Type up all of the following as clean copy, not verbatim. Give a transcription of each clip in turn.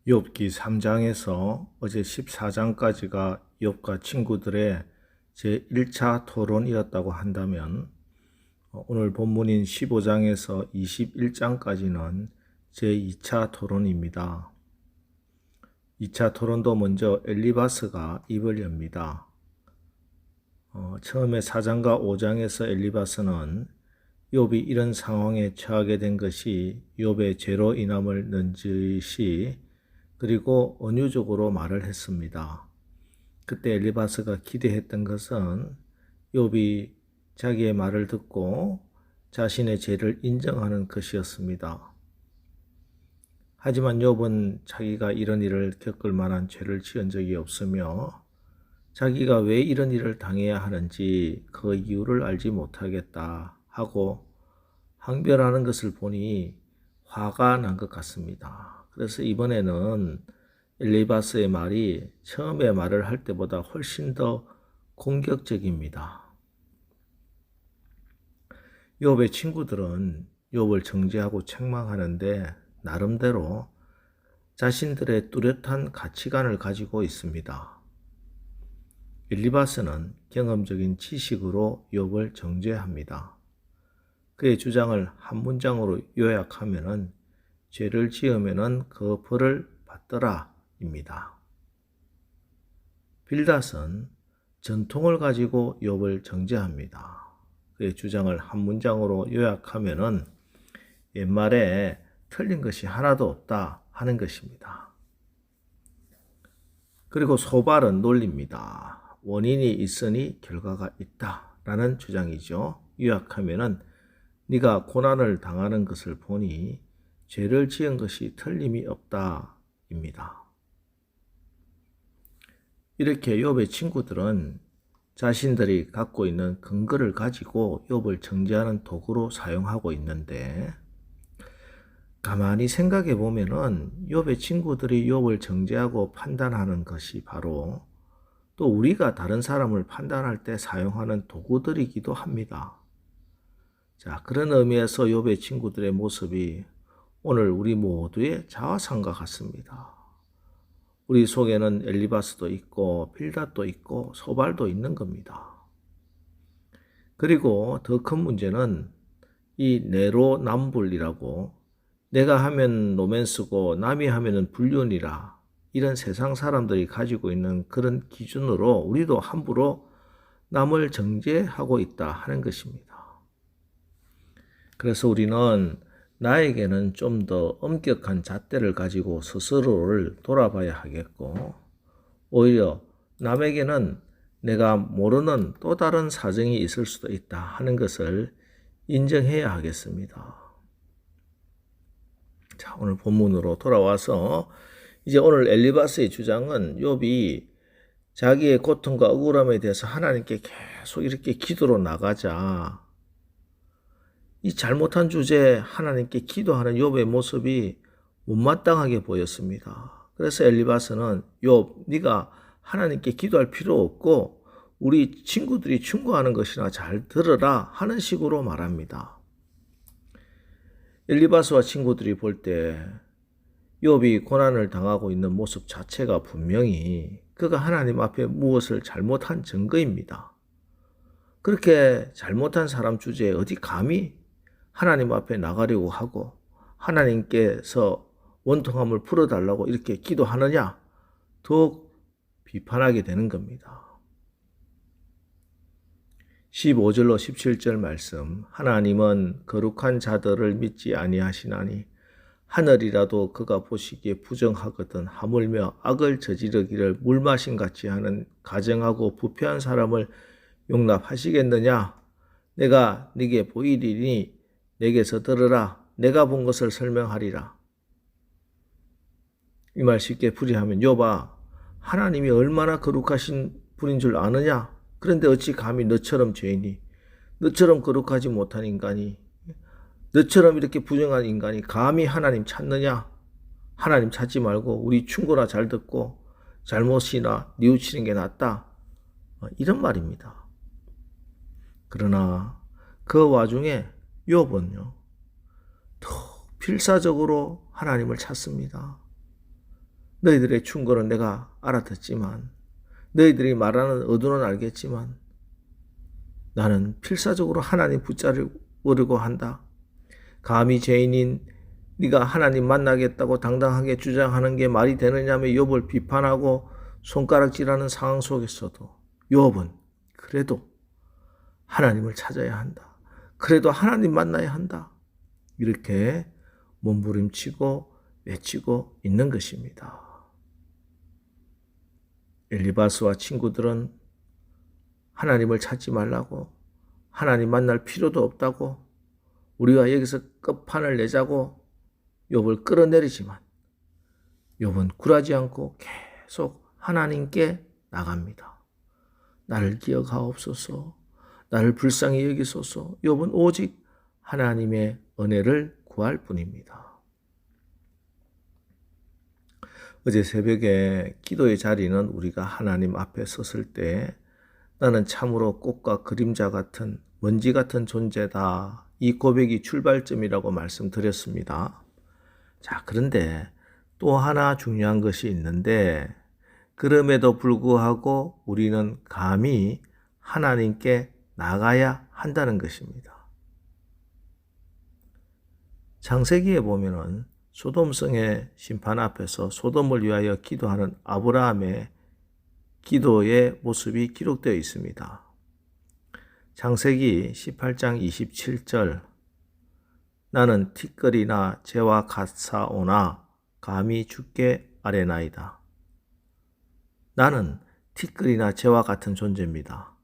욥기 3장에서 어제 14장까지가 욥과 친구들의 제1차 토론이었다고 한다면 오늘 본문인 15장에서 21장까지는 제2차 토론입니다. 2차 토론도 먼저 엘리바스가 입을 엽니다. 처음에 4장과 5장에서 엘리바스는 욥이 이런 상황에 처하게 된 것이 욥의 죄로 인함을 넌지시 그리고 은유적으로 말을 했습니다. 그때 엘리바스가 기대했던 것은 욥이 자기의 말을 듣고 자신의 죄를 인정하는 것이었습니다. 하지만 욥은 자기가 이런 일을 겪을 만한 죄를 지은 적이 없으며 자기가 왜 이런 일을 당해야 하는지 그 이유를 알지 못하겠다 하고 항변하는 것을 보니 화가 난 것 같습니다. 그래서 이번에는 엘리바스의 말이 처음에 말을 할 때보다 훨씬 더 공격적입니다. 욥의 친구들은 욥을 정죄하고 책망하는데 나름대로 자신들의 뚜렷한 가치관을 가지고 있습니다. 엘리바스는 경험적인 지식으로 욥을 정죄합니다. 그의 주장을 한 문장으로 요약하면은 죄를 지으면은 그 벌을 받더라 입니다. 빌닷은 전통을 가지고 욥을 정죄합니다. 그의 주장을 한 문장으로 요약하면은 옛말에 틀린 것이 하나도 없다 하는 것입니다. 그리고 소발은 논리입니다. 원인이 있으니 결과가 있다 라는 주장이죠. 요약하면은 네가 고난을 당하는 것을 보니 죄를 지은 것이 틀림이 없다 입니다. 이렇게 욥의 친구들은 자신들이 갖고 있는 근거를 가지고 욥을 정죄하는 도구로 사용하고 있는데 가만히 생각해 보면은 욥의 친구들이 욥을 정죄하고 판단하는 것이 바로 또 우리가 다른 사람을 판단할 때 사용하는 도구들이기도 합니다. 자, 그런 의미에서 욥의 친구들의 모습이 오늘 우리 모두의 자화상과 같습니다. 우리 속에는 엘리바스도 있고 빌닷도 있고 소발도 있는 겁니다. 그리고 더 큰 문제는 이 내로남불이라고 내가 하면 로맨스고 남이 하면은 불륜이라 이런 세상 사람들이 가지고 있는 그런 기준으로 우리도 함부로 남을 정죄하고 있다 하는 것입니다. 그래서 우리는 나에게는 좀 더 엄격한 잣대를 가지고 스스로를 돌아봐야 하겠고 오히려 남에게는 내가 모르는 또 다른 사정이 있을 수도 있다 하는 것을 인정해야 하겠습니다. 자, 오늘 본문으로 돌아와서 이제 오늘 엘리바스의 주장은 욥이 자기의 고통과 억울함에 대해서 하나님께 계속 이렇게 기도로 나가자 이 잘못한 주제에 하나님께 기도하는 욥의 모습이 못마땅하게 보였습니다. 그래서 엘리바스는 욥, 네가 하나님께 기도할 필요 없고 우리 친구들이 충고하는 것이나 잘 들으라 하는 식으로 말합니다. 엘리바스와 친구들이 볼 때 욥이 고난을 당하고 있는 모습 자체가 분명히 그가 하나님 앞에 무엇을 잘못한 증거입니다. 그렇게 잘못한 사람 주제에 어디 감히 하나님 앞에 나가려고 하고 하나님께서 원통함을 풀어달라고 이렇게 기도하느냐 더욱 비판하게 되는 겁니다. 15절로 17절 말씀 하나님은 거룩한 자들을 믿지 아니하시나니 하늘이라도 그가 보시기에 부정하거든 하물며 악을 저지르기를 물마심같이 하는 가정하고 부패한 사람을 용납하시겠느냐 내가 네게 보이리니 내게서 들으라 내가 본 것을 설명하리라. 이 말 쉽게 풀이하면 욥아 하나님이 얼마나 거룩하신 분인 줄 아느냐 그런데 어찌 감히 너처럼 죄인이 너처럼 거룩하지 못한 인간이 너처럼 이렇게 부정한 인간이 감히 하나님 찾느냐 하나님 찾지 말고 우리 충고나 잘 듣고 잘못이나 뉘우치는 게 낫다 이런 말입니다. 그러나 그 와중에 욥은요 더 필사적으로 하나님을 찾습니다. 너희들의 충고는 내가 알아듣지만, 너희들이 말하는 의도는 알겠지만 나는 필사적으로 하나님 붙잡으려고 한다. 감히 죄인인 네가 하나님 만나겠다고 당당하게 주장하는 게 말이 되느냐며 욥을 비판하고 손가락질하는 상황 속에서도 욥은 그래도 하나님을 찾아야 한다. 그래도 하나님 만나야 한다. 이렇게 몸부림치고 외치고 있는 것입니다. 엘리바스와 친구들은 하나님을 찾지 말라고, 하나님 만날 필요도 없다고, 우리가 여기서 끝판을 내자고 욥을 끌어내리지만 욥은 굴하지 않고 계속 하나님께 나갑니다. 나를 기억하옵소서, 나를 불쌍히 여기소서. 욥은 오직 하나님의 은혜를 구할 뿐입니다. 어제 새벽에 기도의 자리는 우리가 하나님 앞에 섰을 때 나는 참으로 꽃과 그림자 같은 먼지 같은 존재다. 이 고백이 출발점이라고 말씀드렸습니다. 자, 그런데 또 하나 중요한 것이 있는데, 그럼에도 불구하고 우리는 감히 하나님께 나가야 한다는 것입니다. 창세기에 보면은 소돔성의 심판 앞에서 소돔을 위하여 기도하는 아브라함의 기도의 모습이 기록되어 있습니다. 창세기 18장 27절, 나는 티끌이나 재와 같사오나 감히 주께 아뢰나이다. 나는 티끌이나 재와 같은 존재입니다.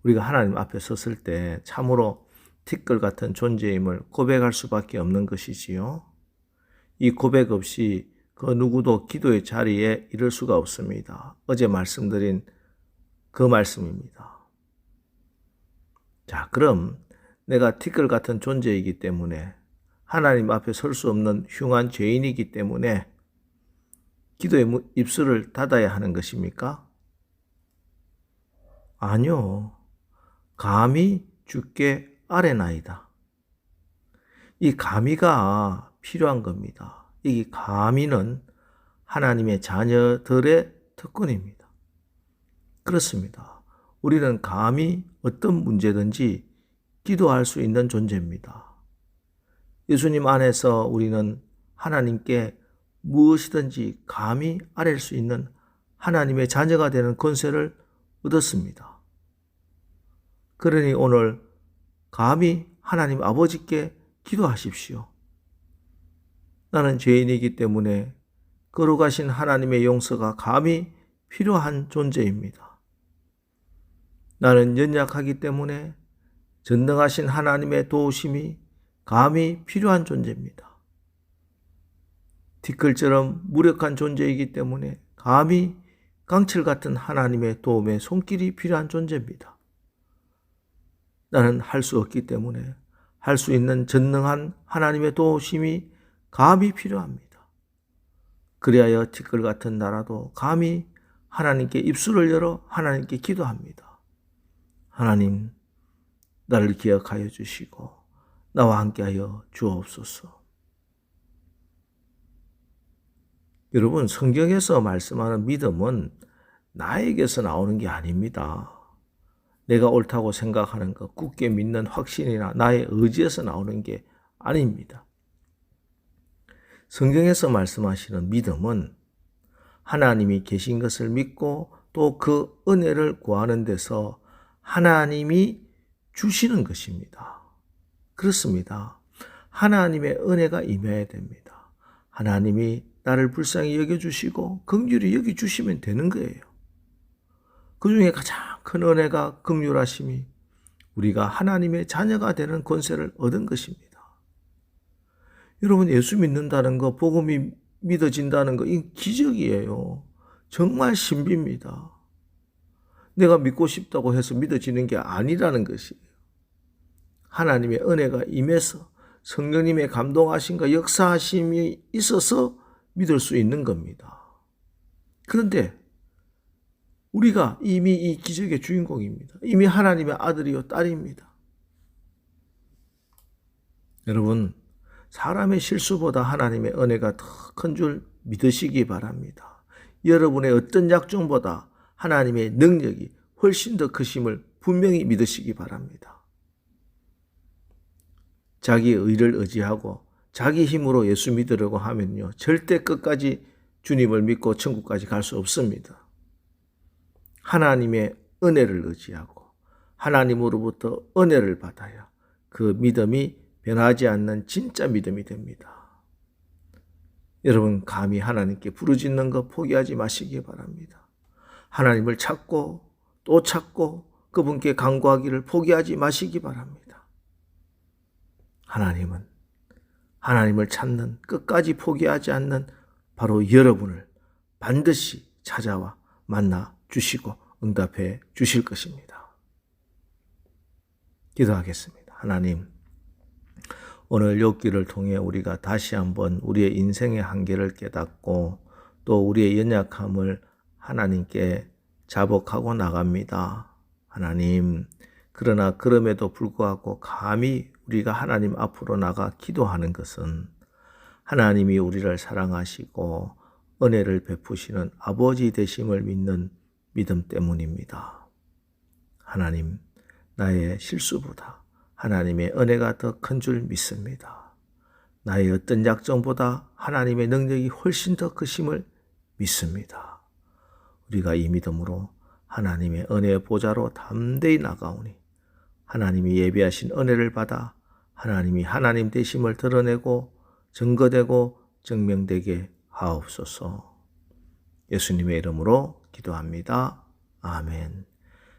우리가 하나님 앞에 섰을 때 참으로 티끌 같은 존재임을 고백할 수밖에 없는 것이지요. 이 고백 없이 그 누구도 기도의 자리에 이를 수가 없습니다. 어제 말씀드린 그 말씀입니다. 자, 그럼 내가 티끌 같은 존재이기 때문에, 하나님 앞에 설 수 없는 흉한 죄인이기 때문에 기도의 입술을 닫아야 하는 것입니까? 아니요. 감히 주께 아뢰나이다. 이 감히가 필요한 겁니다. 이 감히는 하나님의 자녀들의 특권입니다. 그렇습니다. 우리는 감히 어떤 문제든지 기도할 수 있는 존재입니다. 예수님 안에서 우리는 하나님께 무엇이든지 감히 아뢰 수 있는 하나님의 자녀가 되는 권세를 얻었습니다. 그러니 오늘 감히 하나님 아버지께 기도하십시오. 나는 죄인이기 때문에 거룩하신 하나님의 용서가 감히 필요한 존재입니다. 나는 연약하기 때문에 전능하신 하나님의 도우심이 감히 필요한 존재입니다. 티끌처럼 무력한 존재이기 때문에 감히 강철 같은 하나님의 도움의 손길이 필요한 존재입니다. 나는 할 수 없기 때문에 할 수 있는 전능한 하나님의 도우심이 감히 필요합니다. 그리하여 티끌 같은 나라도 감히 하나님께 입술을 열어 하나님께 기도합니다. 하나님, 나를 기억하여 주시고 나와 함께하여 주옵소서. 여러분, 성경에서 말씀하는 믿음은 나에게서 나오는 게 아닙니다. 내가 옳다고 생각하는 것, 굳게 믿는 확신이나 나의 의지에서 나오는 게 아닙니다. 성경에서 말씀하시는 믿음은 하나님이 계신 것을 믿고 또 그 은혜를 구하는 데서 하나님이 주시는 것입니다. 그렇습니다. 하나님의 은혜가 임해야 됩니다. 하나님이 나를 불쌍히 여겨주시고 긍휼히 여겨주시면 되는 거예요. 그 중에 가장 큰 은혜가 긍휼하심이 우리가 하나님의 자녀가 되는 권세를 얻은 것입니다. 여러분, 예수 믿는다는 거, 복음이 믿어진다는 거, 이 기적이에요. 정말 신비입니다. 내가 믿고 싶다고 해서 믿어지는 게 아니라는 것이에요. 하나님의 은혜가 임해서 성령님의 감동하심과 역사하심이 있어서 믿을 수 있는 겁니다. 그런데 우리가 이미 이 기적의 주인공입니다. 이미 하나님의 아들이요 딸입니다. 여러분, 사람의 실수보다 하나님의 은혜가 더 큰 줄 믿으시기 바랍니다. 여러분의 어떤 약점보다 하나님의 능력이 훨씬 더 크심을 분명히 믿으시기 바랍니다. 자기 의를 의지하고 자기 힘으로 예수 믿으려고 하면요, 절대 끝까지 주님을 믿고 천국까지 갈 수 없습니다. 하나님의 은혜를 의지하고 하나님으로부터 은혜를 받아야 그 믿음이 변하지 않는 진짜 믿음이 됩니다. 여러분, 감히 하나님께 부르짖는 거 포기하지 마시기 바랍니다. 하나님을 찾고 또 찾고 그분께 간구하기를 포기하지 마시기 바랍니다. 하나님은 하나님을 찾는, 끝까지 포기하지 않는 바로 여러분을 반드시 찾아와 만나 주시고 응답해 주실 것입니다. 기도하겠습니다. 하나님, 오늘 욥기를 통해 우리가 다시 한번 우리의 인생의 한계를 깨닫고 또 우리의 연약함을 하나님께 자복하고 나갑니다. 하나님, 그러나 그럼에도 불구하고 감히 우리가 하나님 앞으로 나가 기도하는 것은 하나님이 우리를 사랑하시고 은혜를 베푸시는 아버지 되심을 믿는 믿음 때문입니다. 하나님, 나의 실수보다 하나님의 은혜가 더 큰 줄 믿습니다. 나의 어떤 약점보다 하나님의 능력이 훨씬 더 크심을 믿습니다. 우리가 이 믿음으로 하나님의 은혜의 보좌로 담대히 나가오니 하나님이 예비하신 은혜를 받아 하나님이 하나님 되심을 드러내고 증거되고 증명되게 하옵소서. 예수님의 이름으로 기도합니다. 아멘.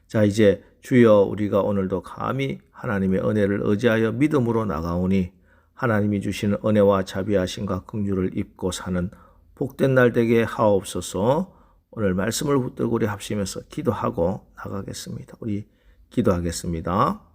자, 이제 주여, 우리가 오늘도 감히 하나님의 은혜를 의지하여 믿음으로 나가오니 하나님이 주시는 은혜와 자비하심과 긍휼을 입고 사는 복된 날 되게 하옵소서. 오늘 말씀을 붙들고 우리 합심해서 기도하고 나가겠습니다. 우리 기도하겠습니다.